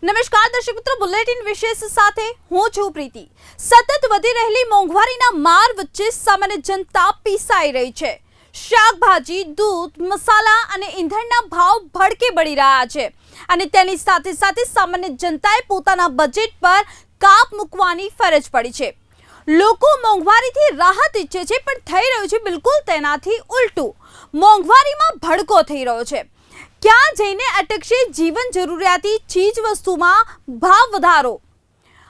નમસ્કાર દર્શક મિત્રો, બુલેટિન વિશેષ સાથે હું છું પ્રીતિ। સતત વધી રહેલી મોંઘવારીના માર વચ્ચે સામાન્ય જનતા પીસાઈ રહી છે। શાકભાજી, દૂધ, મસાલા અને ઈંધણના ભાવ ભડકે બળી રહ્યા છે અને તેની સાથે સાથે સામાન્ય જનતાએ પોતાના બજેટ પર કાપ મૂકવાની ફરજ પડી છે। લોકો મોંઘવારીથી રાહત ઈચ્છે છે, પણ થઈ રહ્યું છે બિલકુલ તેનાથી ઉલટું। મોંઘવારીમાં ભડકો થઈ રહ્યો છે। क्या जैने अटकशे जीवन जरूरियाती चीज वस्तुमां भाव वधारो।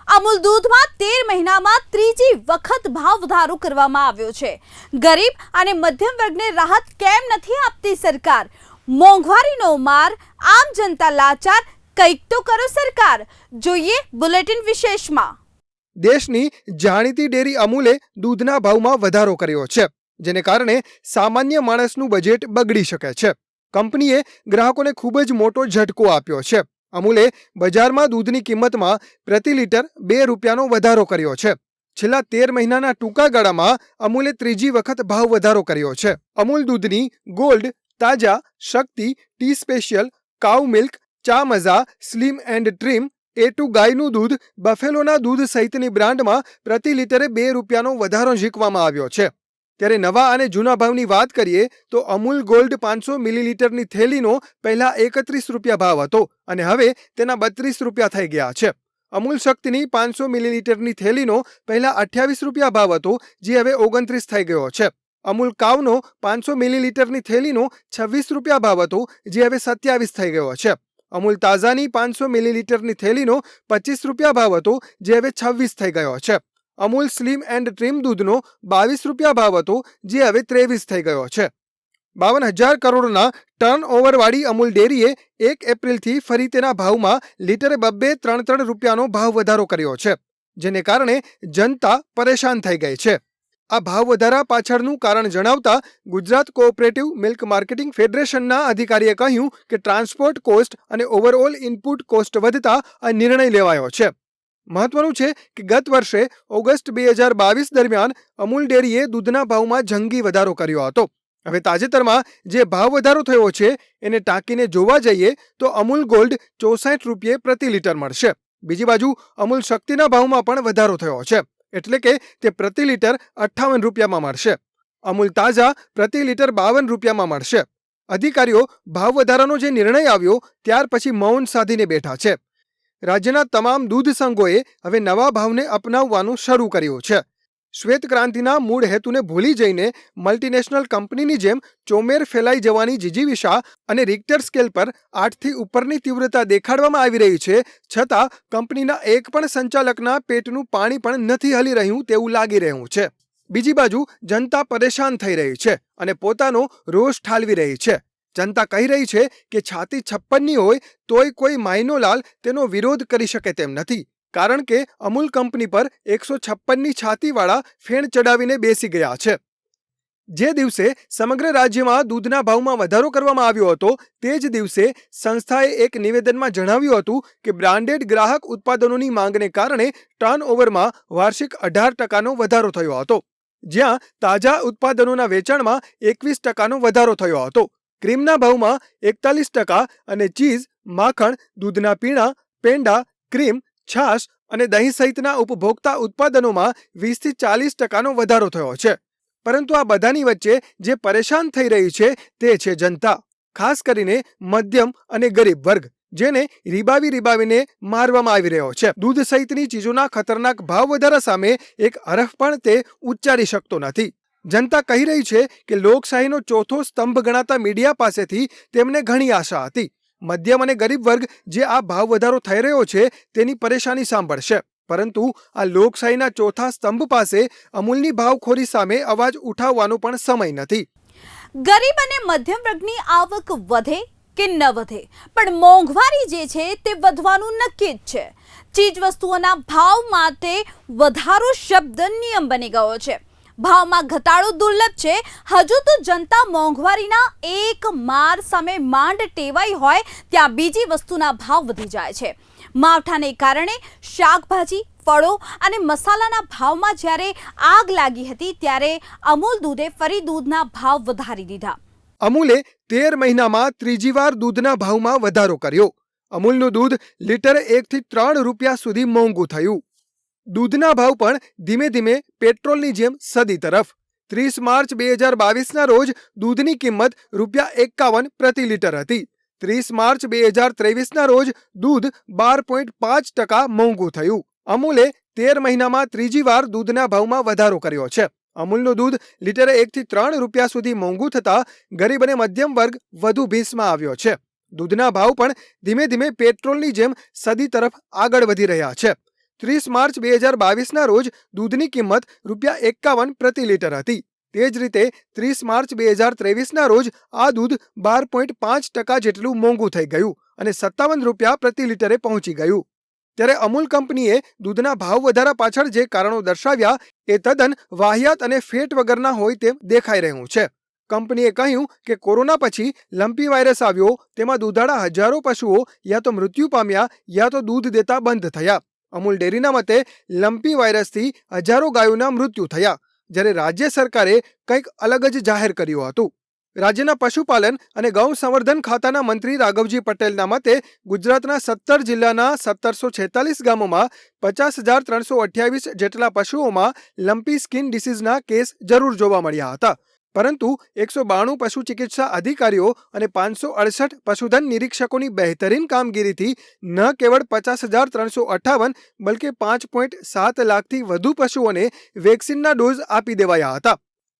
अमूल दूधमां 13 महीनामां त्रीजी वखत भाव वधारो करवामां आव्यो छे। गरीब अने मध्यम वर्गने राहत केम नथी आपती सरकार। मोंघवारीनो मार, आम जनता लाचार, कंईक तो करो सरकार। जोईए बुलेटिन विशेषमां। देशनी जाणीती डेरी अमूले दूधना भावमां वधारो कर्यो छे, जेने कारणे सामान्य माणसनुं बजेट बगड़ी शके छे। कंपनीए ग्राहकोने खूब ज मोटो झटको आप्यो छे। अमूले बजारमां दूधनी किंमतमां प्रति लीटर 2 रूपियानो वधारो कर्यो छे। छेल्ला 13 महीनाना टूंका गाळामां अमूले त्रीजी वखत भाव वधारो कर्यो छे। अमूल दूधनी गोल्ड, ताजा, शक्ति, टी स्पेशियल, काउ मिल्क, चा मजा, स्लिम एंड ट्रीम, A2 गायનું दूध, બફેલોના दूध સહિતની બ્રાન્ડમાં પ્રતિ લિટરે 2 રૂપિયાનો વધારો ઝીકવામાં આવ્યો છે। ત્યારે નવા અને જૂના ભાવની વાત કરીએ તો અમૂલ ગોલ્ડ 500 મિલીલીટરની થેલીનો પહેલા 31 રૂપિયા ભાવ હતો અને હવે તેના 32 રૂપિયા થઈ ગયા છે। અમૂલ શક્તિની 500 મિલીલીટરની થેલીનો પહેલા 28 રૂપિયા ભાવ હતો, જે હવે 29 થઈ ગયો છે। અમૂલ કાવનો 500 મિલીલીટરની થેલીનો 26 રૂપિયા ભાવ હતો, જે હવે 27 થઈ ગયો છે। અમૂલ તાજાની 500 મિલીલીટરની થેલીનો 25 રૂપિયા ભાવ હતો, જે હવે 26 થઈ ગયો છે। અમૂલ સ્લિમ એન્ડ ટ્રીમ દૂધનો 22 રૂપિયા ભાવ હતો, જે હવે 23 થઈ ગયો છે। 52,000 કરોડના ટર્નઓવરવાળી અમૂલ ડેરીએ 1 એપ્રિલથી ફરી તેના ભાવમાં લીટરે 2-3 રૂપિયાનો ભાવ વધારો કર્યો છે, જેને કારણે જનતા પરેશાન થઈ ગઈ છે। આ ભાવ વધારા પાછળનું કારણ જણાવતા ગુજરાત કોઓપરેટિવ મિલ્ક માર્કેટિંગ ફેડરેશનના અધિકારીએ કહ્યું કે ટ્રાન્સપોર્ટ કોસ્ટ અને ઓવરઓલ ઇનપુટ કોસ્ટ વધતા આ નિર્ણય લેવાયો છે। મહત્વનું છે કે ગત વર્ષે ઓગસ્ટ 2022 દરમિયાન અમૂલ ડેરીએ દૂધના ભાવમાં જંગી વધારો કર્યો હતો। હવે તાજેતરમાં જે ભાવ વધારો થયો છે એને ટાંકીને જોવા જઈએ તો અમૂલ ગોલ્ડ 64 રૂપિયે પ્રતિ લીટર મળશે। બીજી બાજુ અમૂલ શક્તિના ભાવમાં પણ વધારો થયો છે, એટલે કે તે પ્રતિ લીટર 58 રૂપિયામાં મળશે। અમૂલ તાજા પ્રતિ લીટર 52 રૂપિયામાં મળશે। અધિકારીઓ ભાવ વધારાનો જે નિર્ણય આવ્યો ત્યાર પછી મૌન સાધીને બેઠા છે। રાજ્યના તમામ દૂધ સંઘોએ હવે નવા ભાવને અપનાવવાનું શરૂ કર્યું છે। શ્વેત ક્રાંતિના મૂળ હેતુને ભૂલી જઈને મલ્ટીનેશનલ કંપનીની જેમ ચોમેર ફેલાઈ જવાની જીજીવિષા અને રિક્ટર સ્કેલ પર 8થી ઉપરની તીવ્રતા દેખાડવામાં આવી રહી છે, છતાં કંપનીના એક પણ સંચાલકના પેટનું પાણી પણ નથી હલી રહ્યું તેવું લાગી રહ્યું છે। બીજી બાજુ જનતા પરેશાન થઈ રહી છે અને પોતાનો રોષ ઠાલવી રહી છે। જનતા કહી રહી છે કે છાતી 56ની હોય તોય કોઈ માયનોલાલ તેનો વિરોધ કરી શકે તેમ નથી, કારણ કે અમૂલ કંપની પર 156ની છાતીવાળા ફેણ ચડાવીને બેસી ગયા છે। જે દિવસે સમગ્ર રાજ્યમાં દૂધના ભાવમાં વધારો કરવામાં આવ્યો હતો તે જ દિવસે સંસ્થાએ એક નિવેદનમાં જણાવ્યું હતું કે બ્રાન્ડેડ ગ્રાહક ઉત્પાદનોની માંગને કારણે ટર્નઓવરમાં વાર્ષિક 18% વધારો થયો હતો, જ્યાં તાજા ઉત્પાદનોના વેચાણમાં 21% વધારો થયો હતો। ક્રીમના ભાવમાં 41% અને ચીઝ, માખણ, દૂધના પીણા, પેંડા, ક્રીમ, છાશ અને દહીં સહિતના ઉપભોક્તા ઉત્પાદનોમાં 20થી 40%નો વધારો થયો છે। પરંતુ આ બધાની વચ્ચે જે પરેશાન થઈ રહી છે તે છે જનતા, ખાસ કરીને મધ્યમ અને ગરીબ વર્ગ, જેને રીબાવીને મારવામાં આવી રહ્યો છે। દૂધ સહિતની ચીજોના ખતરનાક ભાવ વધારા સામે એક હરફ પણ તે ઉચ્ચારી શકતો નથી। જનતા કહી રહી છે કે લોકશાહીનો ચોથો સ્તંભ ગણાતા મીડિયા પાસેથી તેમને ઘણી આશા હતી। મધ્યમ અને ગરીબ વર્ગ જે આ ભાવ વધારો થઈ રહ્યો છે તેની પરેશાની સાંભળશે, પરંતુ આ લોકશાહીના ચોથા સ્તંભ પાસે અમૂલની ભાવખોરી સામે અવાજ ઉઠાવવાનો પણ સમય નથી। ગરીબ અને મધ્યમ વર્ગની આવક વધે કે ન વધે, પણ મોંઘવારી જે છે તે વધવાનું નક્કી જ છે। ચીજ વસ્તુઓના ભાવ માટે વધારો શબ્દ નિયમ બની ગયો છે। ભાવમાં ઘટાડો દુર્લભ છે। હજુ તો જનતા મોંઘવારીના એક માર સામે માંડ ટેવાઈ હોય ત્યાં બીજી વસ્તુના ભાવ વધી જાય છે। માવઠાને કારણે શાકભાજી, ફળો અને મસાલાના ભાવમાં જ્યારે આગ લાગી હતી ત્યારે અમૂલ દૂધે ફરી દૂધના ભાવ વધારી દીધા। અમૂલે 13 મહિનામાં ત્રીજી વાર દૂધના ભાવમાં વધારો કર્યો। અમૂલનું દૂધ લીટરે 1 થી 3 રૂપિયા સુધી મોંઘું થયું. દૂધના ભાવ પણ ધીમે ધીમે પેટ્રોલની જેમ સદી તરફ. 30 માર્ચ 2022ના રોજ દૂધની કિંમત ₹51 પ્રતિ લીટર હતી. 30 માર્ચ 2023ના રોજ દૂધ 12.5% મોંઘું થયું. અમૂલે 13 મહિનામાં ત્રીજી વાર દૂધના ભાવમાં વધારો કર્યો છે. અમૂલનું દૂધ લીટરે 1 થી 3 રૂપિયા સુધી મોંઘું થતાં ગરીબ અને મધ્યમ વર્ગ વધુ ભીંસમાં આવ્યો છે. દૂધના ભાવ પણ ધીમે ધીમે પેટ્રોલની જેમ સદી તરફ આગળ વધી રહ્યા છે. 30 માર્ચ 2022ના રોજ દૂધની કિંમત ₹51 પ્રતિ લીટર હતી. તે જ રીતે 30 માર્ચ 2023ના રોજ આ દૂધ 12.5% જેટલું મોંઘું થઈ ગયું અને ₹57 પ્રતિ લીટરે પહોંચી ગયું. ત્યારે અમૂલ કંપનીએ દૂધના ભાવ વધારા પાછળ જે કારણો દર્શાવ્યા એ તદ્દન વાહિયાત અને ફેટ વગરના હોય તેમ દેખાઈ રહ્યું છે. કંપનીએ કહ્યું કે કોરોના પછી લંપી વાયરસ આવ્યો, તેમાં દૂધાળા હજારો પશુઓ યા તો મૃત્યુ પામ્યા યા તો દૂધ દેતા બંધ થયા. અમૂલ ડેરીના મતે લંપી વાયરસથી હજારો ગાયોના મૃત્યુ થયા, જ્યારે રાજ્ય સરકારે કંઈક અલગ જ જાહેર કર્યું હતું. રાજ્યના પશુપાલન અને ગૌ સંવર્ધન ખાતાના મંત્રી રાઘવજી પટેલના મતે ગુજરાતના 17 જિલ્લાના 1746 ગામોમાં 50,328 જેટલા પશુઓમાં લંપી સ્કિન ડિસીઝના કેસ જરૂર જોવા મળ્યા હતા. પરંતુ 192 પશુ ચિકિત્સા અધિકારીઓ અને 568 પશુધન નિરીક્ષકોની બહેતરીન કામગીરીથી ન કેવળ 50,358 બલકે 5.7 લાખથી વધુ પશુઓને વેક્સિનના ડોઝ આપી દેવાયા હતા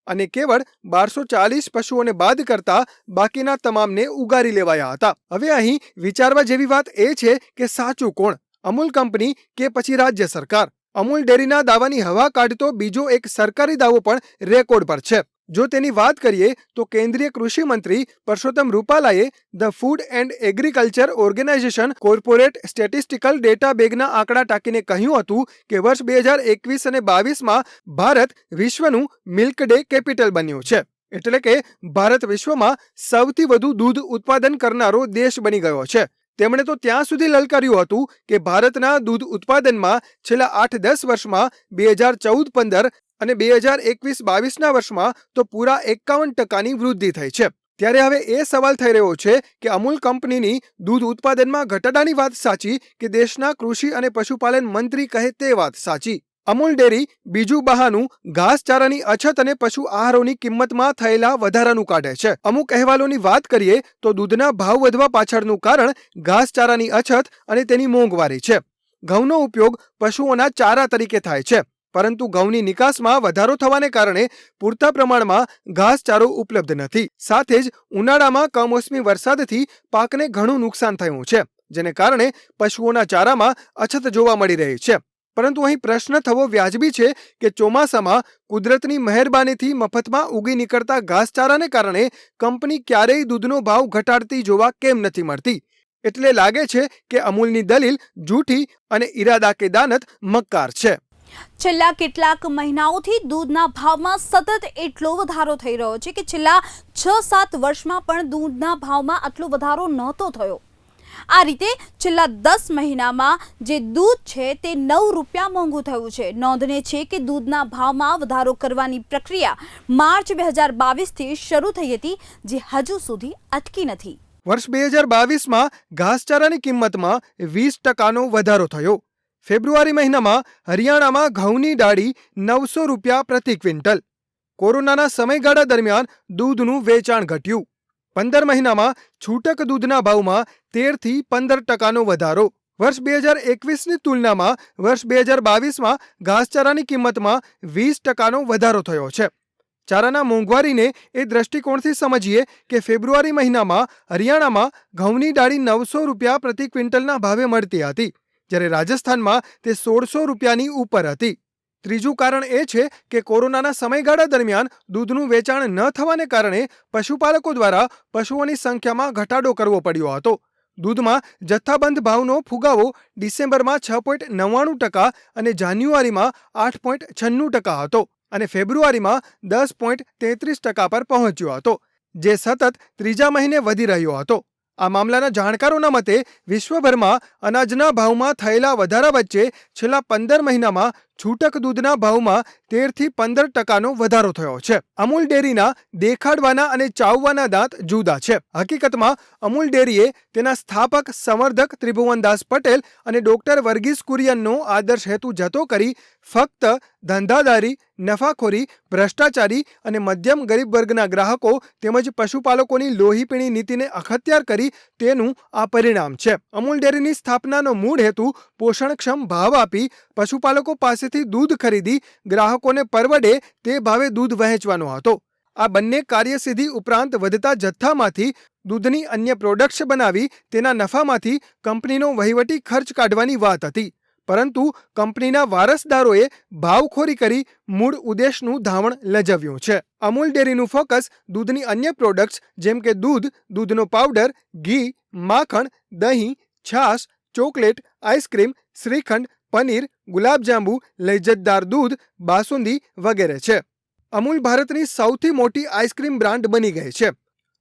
અને કેવળ 1240 પશુઓને બાદ કરતા બાકીના તમામને ઉગારી લેવાયા હતા. હવે અહીં વિચારવા જેવી વાત એ છે કે સાચું કોણ, અમૂલ કંપની કે પછી રાજ્ય સરકાર? અમૂલ ડેરીના દાવાની હવા કાઢતો બીજો એક સરકારી દાવો પણ રેકોર્ડ પર છે. જો તેની વાત કરીએ તો કેન્દ્રીય કૃષિ મંત્રી પરસોત્તમ રૂપાલાએ the food and agriculture organization corporate statistical data બેગના આંકડા ટાંકીને કહ્યું હતું કે વર્ષ 2021 અને 22માં ભારત વિશ્વનું મિલ્ક ડે કેપિટલ બન્યું છે. એટલે કે ભારત વિશ્વમાં સૌથી વધુ દૂધ ઉત્પાદન કરનારો દેશ બની ગયો છે. તેમણે તો ત્યાં સુધી લલકાર્યું હતું કે ભારતના દૂધ ઉત્પાદનમાં છેલ્લા 8-10 વર્ષમાં 2014-15 અને 2021-22ના વર્ષમાં તો પૂરા 51%ની વૃદ્ધિ થઈ છે. ત્યારે હવે એ સવાલ થઈ રહ્યો છે કે અમૂલ કંપનીની દૂધ ઉત્પાદનમાં ઘટાડાની વાત સાચી કે દેશના કૃષિ અને પશુપાલન મંત્રી કહે તે વાત સાચી? અમૂલ ડેરી બીજું બહાનું ઘાસચારાની અછત અને પશુ આહારોની કિંમતમાં થયેલા વધારાનું કાઢે છે. અમુક અહેવાલોની વાત કરીએ તો દૂધના ભાવ વધવા પાછળનું કારણ ઘાસચારાની અછત અને તેની મોંઘવારી છે. ઘઉંનો ઉપયોગ પશુઓના ચારા તરીકે થાય છે, પરંતુ ઘઉંની નિકાસમાં વધારો થવાને કારણે પૂરતા પ્રમાણમાં ઘાસચારો ઉપલબ્ધ નથી. સાથે જ ઉનાળામાં કમોસમી વરસાદથી પાકને ઘણું નુકસાન થયું છે, જેને કારણે પશુઓના ચારામાં અછત જોવા મળી રહી છે. પરંતુ અહીં પ્રશ્ન થવો વ્યાજબી છે કે ચોમાસામાં કુદરતની મહેરબાનીથી મફતમાં ઉગી નીકળતા ઘાસચારાને કારણે કંપની ક્યારેય દૂધનો ભાવ ઘટાડતી જોવા કેમ નથી મળતી? એટલે લાગે છે કે અમૂલની દલીલ જૂઠી અને ઈરાદા કે દાનત મક્કાર છે. છેલ્લા કેટલાક મહિનાઓથી દૂધના ભાવમાં સતત એટલો વધારો થઈ રહ્યો છે કે છેલ્લા 6-7 વર્ષમાં પણ દૂધના ભાવમાં આટલો વધારો નહોતો થયો. આ રીતે છેલ્લા 10 મહિનામાં જે દૂધ છે તે 9 રૂપિયા મોંઘું થયું છે. નોંધનીય છે કે દૂધના ભાવમાં વધારો કરવાની પ્રક્રિયા માર્ચ 2022થી શરૂ થઈ હતી, જે હજુ સુધી અટકી નથી. વર્ષ 2022માં ઘાસચારાની કિંમતમાં 20%નો વધારો થયો. ફેબ્રુઆરી મહિનામાં હરિયાણામાં ઘઉંની ડાળી 900 રૂપિયા પ્રતિ ક્વિન્ટલ. કોરોનાના સમયગાળા દરમિયાન દૂધનું વેચાણ ઘટ્યું. 15 મહિનામાં છૂટક દૂધના ભાવમાં 13થી 15%નો વધારો. વર્ષ 2021ની તુલનામાં વર્ષ 2022માં ઘાસચારાની કિંમતમાં 20%નો વધારો થયો છે. ચારાના મોંઘવારીને એ દ્રષ્ટિકોણથી સમજીએ કે ફેબ્રુઆરી મહિનામાં હરિયાણામાં ઘઉંની ડાળી 900 રૂપિયા પ્રતિ ક્વિન્ટલના ભાવે મળતી હતી, જ્યારે રાજસ્થાનમાં તે 1600 રૂપિયાની ઉપર હતી. ત્રીજું કારણ એ છે કે કોરોનાના સમયગાળા દરમિયાન દૂધનું વેચાણ ન થવાને કારણે પશુપાલકો દ્વારા પશુઓની સંખ્યામાં ઘટાડો કરવો પડ્યો હતો. દૂધમાં જથ્થાબંધ ભાવનો ફુગાવો ડિસેમ્બરમાં 6.99% અને જાન્યુઆરીમાં 8.96% હતો અને ફેબ્રુઆરીમાં 10.33% પર પહોંચ્યો હતો, જે સતત ત્રીજા મહિને વધી રહ્યો હતો. આ મામલાના જાણકારોના મતે વિશ્વભરમાં અનાજના ભાવમાં થયેલા વધારા વચ્ચે છેલ્લા 15 મહિનામાં છૂટક દૂધના ભાવમાં 13 થી 15% વધારો થયો છે. અમૂલ ડેરીના દેખાડવાના અને ચાવવાના દાંત જુદા છે. હકીકતમાં અમૂલ ડેરીએ તેના સ્થાપક સંવર્ધક ત્રિભુવનદાસ પટેલ અને ડોક્ટર વર્ગીસ કુરિયનનો આદર્શ હેતુ જતો કરી ફક્ત ધંધાદારી, નફાખોરી, ભ્રષ્ટાચારી અને મધ્યમ ગરીબ વર્ગના ગ્રાહકો તેમજ પશુપાલકોની લોહીપીણી નીતિને અખત્યાર કરી તેનું આ પરિણામ છે. અમૂલ ડેરીની સ્થાપનાનો મૂળ હેતુ પોષણક્ષમ ભાવ આપી પશુપાલકો પાસેથી દૂધ ખરીદી ગ્રાહકોને પરવડે તે ભાવે દૂધ વહેંચવાનો હતો. આ બંને કાર્યસિદ્ધિ ઉપરાંત વધતા જથ્થામાંથી દૂધની અન્ય પ્રોડક્ટ્સ બનાવી તેના નફામાંથી કંપનીનો વહીવટી ખર્ચ કાઢવાની વાત હતી. પરંતુ કંપનીના વારસદારોએ ભાવખોરી કરી મૂળ ઉદ્દેશનું ધાવણ લજવ્યું છે. અમૂલ ડેરીનું ફોકસ દૂધની અન્ય પ્રોડક્ટ્સ જેમ કે દૂધ, દૂધનો પાવડર, ઘી, માખણ, દહીં, છાશ, ચોકલેટ, આઈસ્ક્રીમ, શ્રીખંડ, પનીર, ગુલાબજાંબુ, લૈજતદાર દૂધ, બાસુંદી વગેરે છે. અમૂલ ભારતની સૌથી મોટી આઈસ્ક્રીમ બ્રાન્ડ બની ગઈ છે.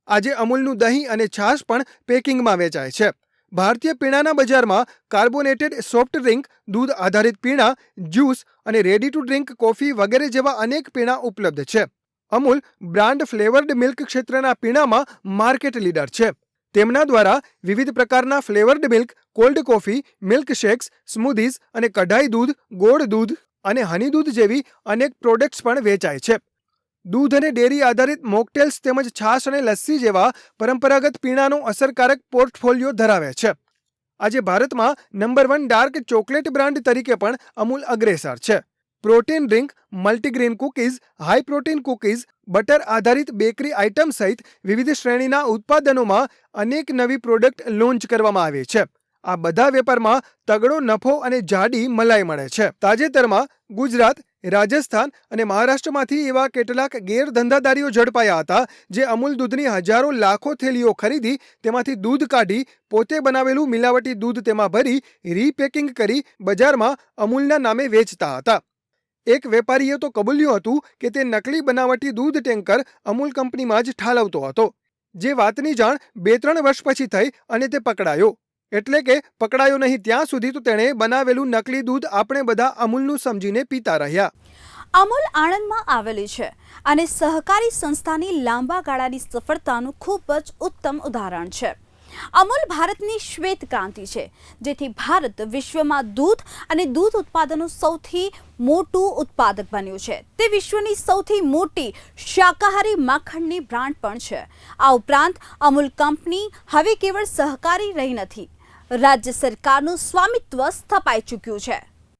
આજે અમૂલનું દહીં અને છાશ પણ પેકિંગમાં વેચાય છે. ભારતીય પીણાના બજારમાં કાર્બોનેટેડ સોફ્ટ ડ્રિંક, દૂધ આધારિત પીણા, જ્યુસ અને રેડી ટુ ડ્રિંક કોફી વગેરે જેવા અનેક પીણા ઉપલબ્ધ છે. અમૂલ બ્રાન્ડ ફ્લેવર્ડ મિલ્ક ક્ષેત્રના પીણામાં માર્કેટ લીડર છે. તેમના દ્વારા વિવિધ પ્રકારના flavoured milk, cold coffee, milk shakes, smoothies અને કઢાઈ દૂધ, ગોળ દૂધ અને હની દૂધ જેવી અનેક પ્રોડક્ટ્સ પણ વેચાય છે. દૂધ અને ડેરી આધારિત મોકટેલ્સ તેમજ છાશ અને લસ્સી જેવા પરંપરાગત પીણાનો અસરકારક પોર્ટફોલિયો ધરાવે છે. આજે ભારતમાં નંબર 1 ડાર્ક ચોકલેટ બ્રાન્ડ તરીકે પણ અમૂલ અગ્રેસર છે. Protein drink, multigrain cookies, high protein cookies, butter આધારિત બેકરી આઇટમ સહિત વિવિધ શ્રેણીના ઉત્પાદનોમાં અનેક નવી પ્રોડક્ટ લોન્ચ કરવામાં આવી છે. આ બધા વેપારમાં તગડો નફો અને જાડી મલાઈ મળે છે. તાજેતરમાં ગુજરાત, રાજસ્થાન અને મહારાષ્ટ્રમાંથી એવા કેટલાક ગેરધંધાદારીઓ ઝડપાયા હતા જે અમૂલ દૂધની હજારો લાખો થેલીઓ ખરીદી તેમાંથી દૂધ કાઢી પોતે બનાવેલું મિલાવટી દૂધ તેમાં ભરી રીપેકિંગ કરી બજારમાં અમૂલના નામે વેચતા હતા. એક વેપારીએ તો કબૂલ્યું હતું કે તે નકલી બનાવટી દૂધ ટેન્કર અમૂલ કંપનીમાં જ ઠાલવતો હતો. જે વાતની જાણ 2-3 વર્ષ પછી થઈ અને તે પકડાયો. એટલે કે પકડાયો નહીં ત્યાં સુધી તો તેણે બનાવેલું નકલી દૂધ આપણે બધા અમૂલનું સમજીને પીતા રહ્યા. અમૂલ આણંદમાં આવેલી છે અને સહકારી સંસ્થાની લાંબા ગાળાની સફળતાનું ખૂબ જ ઉત્તમ ઉદાહરણ છે. અમૂલ ભારતની શ્વેત ક્રાંતિ છે, જેથી ભારત વિશ્વમાં દૂધ અને દૂધ ઉત્પાદનનું સૌથી મોટું ઉત્પાદક બન્યું છે. તે વિશ્વની સૌથી મોટી શાકાહારી માખણની બ્રાન્ડ પણ છે. આ ઉપરાંત અમૂલ કંપની હવે કેવળ સહકારી રહી નથી, રાજ્ય સરકારનું સ્વામિત્વ સ્થપાઈ ચૂક્યું છે.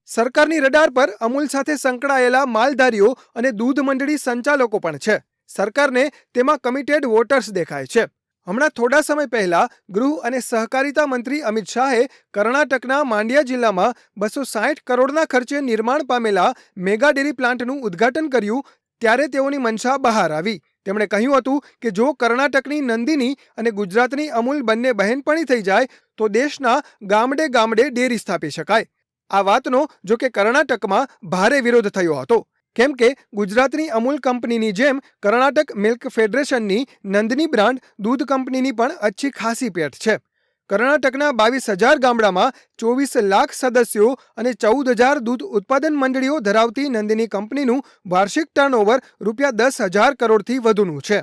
સરકારની રડાર પર અમૂલ સાથે સંકળાયેલા માલધારીઓ અને દૂધ મંડળી સંચાલકો પણ છે. સરકારને તેમાં કમિટેડ વોટર્સ દેખાય છે. હમણાં થોડા સમય પહેલા ગૃહ અને સહકારિતા મંત્રી અમિત શાહે કર્ણાટકના માંડ્યા જિલ્લામાં 260 કરોડના ખર્ચે નિર્માણ પામેલા મેગા ડેરી પ્લાન્ટનું ઉદ્ઘાટન કર્યું ત્યારે તેઓની મનસા બહાર આવી. તેમણે કહ્યું હતું કે જો કર્ણાટકની નંદિની અને ગુજરાતની અમૂલ બંને બહેનપણી થઈ જાય તો દેશના ગામડે ગામડે ડેરી સ્થાપી શકાય. આ વાતનો જો કે કર્ણાટકમાં ભારે વિરોધ થયો હતો, કેમ કે ગુજરાતની અમૂલ કંપનીની જેમ કર્ણાટક મિલ્ક ફેડરેશનની નંદની બ્રાન્ડ દૂધ કંપનીની પણ અચ્છી ખાસી પેઠ છે. કર્ણાટકના 22,000 ગામડામાં 24 લાખ સદસ્યો અને 14,000 દૂધ ઉત્પાદન મંડળીઓ ધરાવતી નંદિની કંપનીનું વાર્ષિક ટર્નઓવર ₹10,000 કરોડથી વધુનું છે.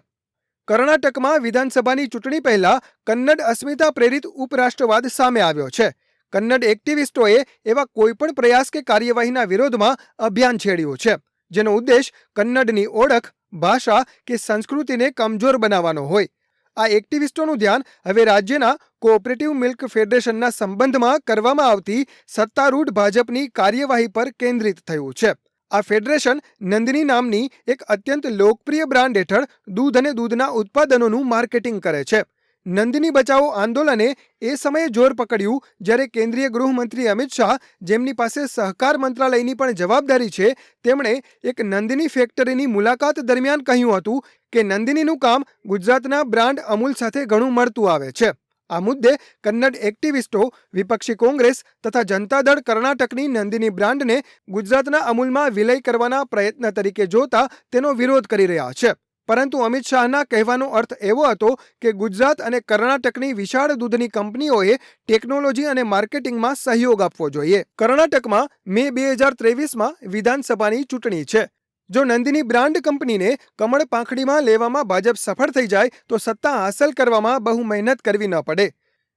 કર્ણાટકમાં વિધાનસભાની ચૂંટણી પહેલા કન્નડ અસ્મિતા પ્રેરિત ઉપરાષ્ટ્રવાદ સામે આવ્યો છે. કન્નડ એક્ટિવિસ્ટોએ એવા કોઈપણ પ્રયાસ કે કાર્યવાહીના વિરોધમાં અભિયાન છેડ્યું છે જેનો ઉદ્દેશ કન્નડની ઓળખ, ભાષા કે સંસ્કૃતિને કમજોર બનાવવાનો હોય. આ એક્ટિવિસ્ટોનું ધ્યાન હવે રાજ્યના કોઓપરેટિવ મિલ્ક ફેડરેશનના સંબંધમાં કરવામાં આવતી સત્તારૂઢ ભાજપની કાર્યવાહી પર કેન્દ્રિત થયું છે. આ ફેડરેશન નંદિની નામની એક અત્યંત લોકપ્રિય બ્રાન્ડ હેઠળ દૂધ અને દૂધના ઉત્પાદનોનું માર્કેટિંગ કરે છે. નંદિની બચાવો આંદોલને એ સમયે જોર પકડ્યું જ્યારે કેન્દ્રીય ગૃહમંત્રી અમિત શાહ, જેમની પાસે સહકાર મંત્રાલયની પણ જવાબદારી છે, તેમણે એક નંદિની ફેક્ટરીની મુલાકાત દરમિયાન કહ્યું હતું કે નંદિનીનું કામ ગુજરાતના બ્રાન્ડ અમૂલ સાથે ઘણું મળતું આવે છે. આ મુદ્દે કન્નડ એક્ટિવિસ્ટો, વિપક્ષી કોંગ્રેસ તથા જનતા દળ કર્ણાટકની નંદિની બ્રાન્ડને ગુજરાતના અમૂલમાં વિલય કરવાના પ્રયત્ન તરીકે જોતા તેનો વિરોધ કરી રહ્યા છે. પરંતુ અમિત શાહના કહેવાનો અર્થ એવો હતો કે ગુજરાત અને કર્ણાટકની વિશાળ દૂધની કંપનીઓએ ટેકનોલોજી અને માર્કેટિંગમાં સહયોગ આપવો જોઈએ. કર્ણાટકમાં મે 2023માં વિધાનસભાની ચૂંટણી છે. જો નંદિની બ્રાન્ડ કંપનીને કમળ પાંખડીમાં લેવામાં ભાજપ સફળ થઈ જાય તો સત્તા હાંસલ કરવામાં બહુ મહેનત કરવી ન પડે.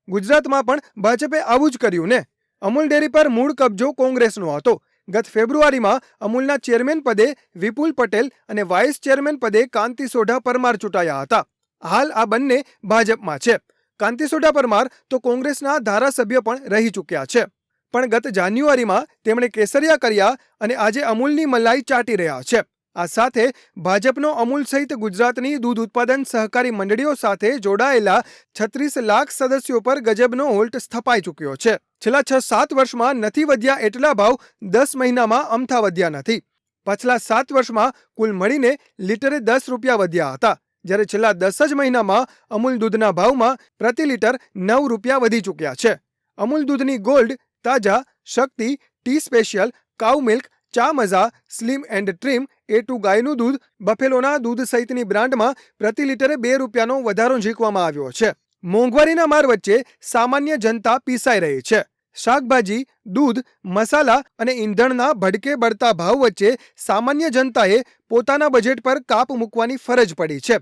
ગુજરાતમાં પણ ભાજપે આવું જ કર્યું ને. અમૂલ ડેરી પર મૂળ કબજો કોંગ્રેસનો હતો. ગત ફેબ્રુઆરીમાં અમૂલના ચેરમેન પદે વિપુલ પટેલ અને વાઇસ ચેરમેન પદે કાંતિ સોઢા પરમાર ચૂંટાયા હતા. હાલ આ બંને ભાજપમાં છે. કાંતિ સોઢા પરમાર તો કોંગ્રેસના ધારાસભ્ય પણ રહી ચૂક્યા છે. પણ ગત જાન્યુઆરીમાં તેમણે કેસરિયા કર્યા અને આજે અમૂલની મલાઈ ચાટી રહ્યા છે. આ સાથે ભાજપનો અમૂલ સહિત ગુજરાતની દૂધ ઉત્પાદન સહકારી મંડળીઓ સાથે જોડાયેલા 36 લાખ સદસ્યો પર ગજબનો હોલ્ટ સ્થપાઈ ચૂક્યો છે. છેલ્લા 6-7 વર્ષમાં નથી વધ્યા એટલા ભાવ 10 મહિનામાં અમથા વધ્યા નથી. પાછલા 7 વર્ષમાં કુલ મળીને લીટરે 10 રૂપિયા વધ્યા હતા, જ્યારે છેલ્લા 10 જ મહિનામાં અમૂલ દૂધના ભાવમાં પ્રતિ લીટર 9 રૂપિયા વધી ચૂક્યા છે. અમૂલ દૂધની ગોલ્ડ, તાજા, શક્તિ, ટી સ્પેશિયલ, કાઉ મિલ્ક, ચા મઝા, સ્લિમ એન્ડ ટ્રીમ, A2 ગાયનું દૂધ, બફેલોના દૂધ સહિતની બ્રાન્ડમાં પ્રતિ લીટરે 2 રૂપિયાનો વધારો ઝીંકવામાં આવ્યો છે. મોંઘવારીના માર વચ્ચે સામાન્ય જનતા પીસાઈ રહી છે. શાકભાજી, દૂધ, મસાલા અને ઈંધણના ભડકે બળતા ભાવ વચ્ચે સામાન્ય જનતાએ પોતાના બજેટ પર કાપ મૂકવાની ફરજ પડી છે.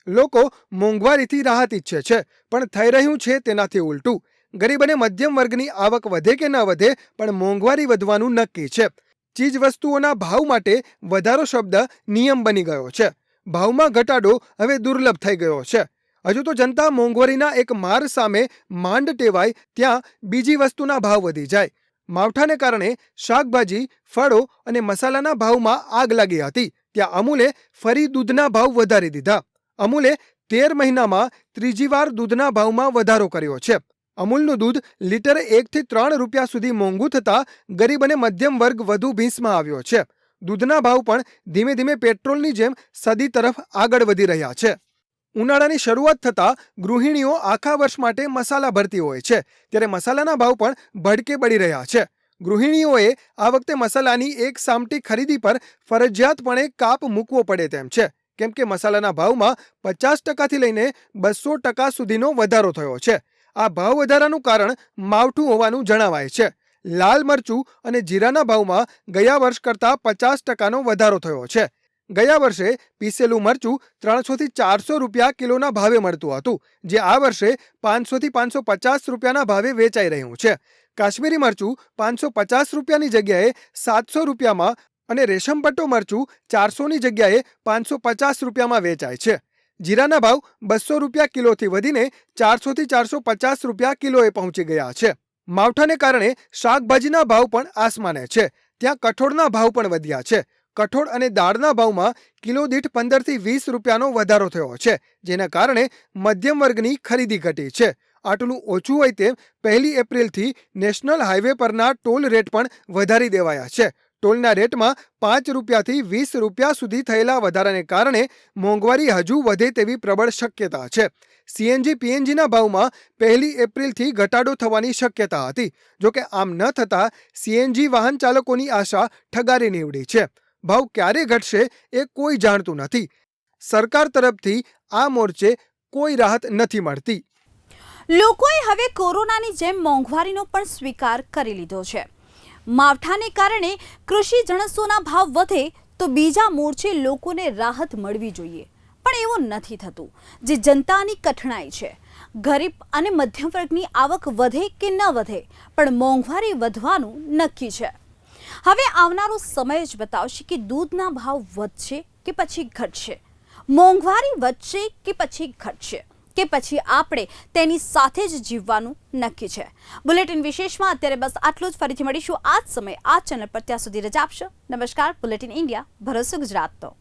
લોકો મોંઘવારીથી રાહત ઈચ્છે છે, પણ થઈ રહ્યું છે તેનાથી ઉલટું. ગરીબ અને મધ્યમ વર્ગની આવક વધે કે ન વધે, પણ મોંઘવારી વધવાનું નક્કી છે. ચીજ વસ્તુઓના ભાવ માટે વધારો શબ્દ નિયમ બની ગયો છે. ભાવમાં ઘટાડો હવે દુર્લભ થઈ ગયો છે. હજુ તો જનતા મોંઘવારીના એક માર સામે માંડ ટેવાય ત્યાં બીજી વસ્તુના ભાવ વધી જાય. માવઠાને કારણે શાકભાજી, ફળો અને મસાલાના ભાવમાં આગ લાગી હતી, ત્યાં અમૂલે ફરી દૂધના ભાવ વધારી દીધા. અમૂલે 13 મહિનામાં ત્રીજી વાર દૂધના ભાવમાં વધારો કર્યો છે. અમૂલનું દૂધ લીટરે 1 થી 3 રૂપિયા સુધી મોંઘું થતાં ગરીબ અને મધ્યમ વર્ગ વધુ ભીંસમાં આવ્યો છે. દૂધના ભાવ પણ ધીમે ધીમે પેટ્રોલની જેમ સદી તરફ આગળ વધી રહ્યા છે. ઉનાળાની શરૂઆત થતાં ગૃહિણીઓ આખા વર્ષ માટે મસાલા ભરતી હોય છે, ત્યારે મસાલાના ભાવ પણ ભડકે બળી રહ્યા છે. ગૃહિણીઓએ આ વખતે મસાલાની એક સામટી ખરીદી પર ફરજિયાતપણે કાપ મૂકવો પડે તેમ છે, કેમ કે મસાલાના ભાવમાં 50% લઈને 200% સુધીનો વધારો થયો છે. આ ભાવ વધારાનું કારણ માવઠું હોવાનું જણાવાય છે. લાલ મરચું અને જીરાના ભાવમાં ગયા વર્ષ કરતાં 50%નો વધારો થયો છે. ગયા વર્ષે પીસેલું મરચું 300 થી 400 રૂપિયા કિલોના ભાવે મળતું હતું, જે આ વર્ષે 500 થી 550 રૂપિયાના ભાવે વેચાઈ રહ્યું છે. કાશ્મીરી મરચું 550 રૂપિયાની જગ્યાએ 700 રૂપિયામાં અને રેશમપટ્ટો મરચું 400ની જગ્યાએ 550 રૂપિયામાં વેચાય છે. જીરાના ભાવ 200 રૂપિયા કિલોથી વધીને 400 થી 450 રૂપિયા કિલોએ પહોંચી ગયા છે. માવઠાને કારણે શાકભાજીના ભાવ પણ આસમાને છે. ત્યાં કઠોળના ભાવ પણ વધ્યા છે. કઠોળ અને દાળના ભાવમાં કિલો દીઠ 15 થી 20 રૂપિયાનો વધારો થયો છે, જેના કારણે મધ્યમ વર્ગની ખરીદી ઘટી છે. આટલું ઓછું હોય તેમ 1 એપ્રિલથી નેશનલ હાઈવે પરના ટોલ રેટ પણ વધારી દેવાયા છે. ટોલના રેટમાં 5 રૂપિયાથી 20 રૂપિયા સુધી થયેલા વધારાને કારણે મોંઘવારી હજુ વધે તેવી પ્રબળ શક્યતા છે. CNG PNGના ભાવમાં 1 એપ્રિલથી ઘટાડો થવાની શક્યતા હતી. જોકે આમ ન થતાં CNG વાહન ચાલકોની આશા ઠગારી નીવડી છે. ભાવ ક્યારે ઘટશે એ કોઈ જાણતું નથી. સરકાર તરફથી આ મોરચે કોઈ રાહત નથી મળતી. લોકોએ હવે કોરોનાની જેમ મોંઘવારીનો પણ સ્વીકાર કરી લીધો છે. માવઠાને કારણે કૃષિ જણસોના ભાવ વધે તો બીજા મોરચે લોકોને રાહત મળવી જોઈએ, પણ એવું નથી થતું. જે જનતાની કઠણાઈ છે, ગરીબ અને મધ્યમ વર્ગની આવક વધે કે ન વધે, પણ મોંઘવારી વધવાનું નક્કી છે. હવે આવનારો સમય જ બતાવશે કે દૂધના ભાવ વધશે કે પછી ઘટશે, મોંઘવારી વધશે કે પછી ઘટશે, કે પછી આપણે તેની સાથે જ જીવવાનું નક્કી છે. બુલેટિન વિશેષમાં અત્યારે બસ આટલું જ. ફરીથી મળીશું આ જ સમય આ ચેનલ પર. ત્યાં સુધી રજા આપશો. નમસ્કાર. બુલેટિન ઇન્ડિયા, ભરોસો ગુજરાતનો.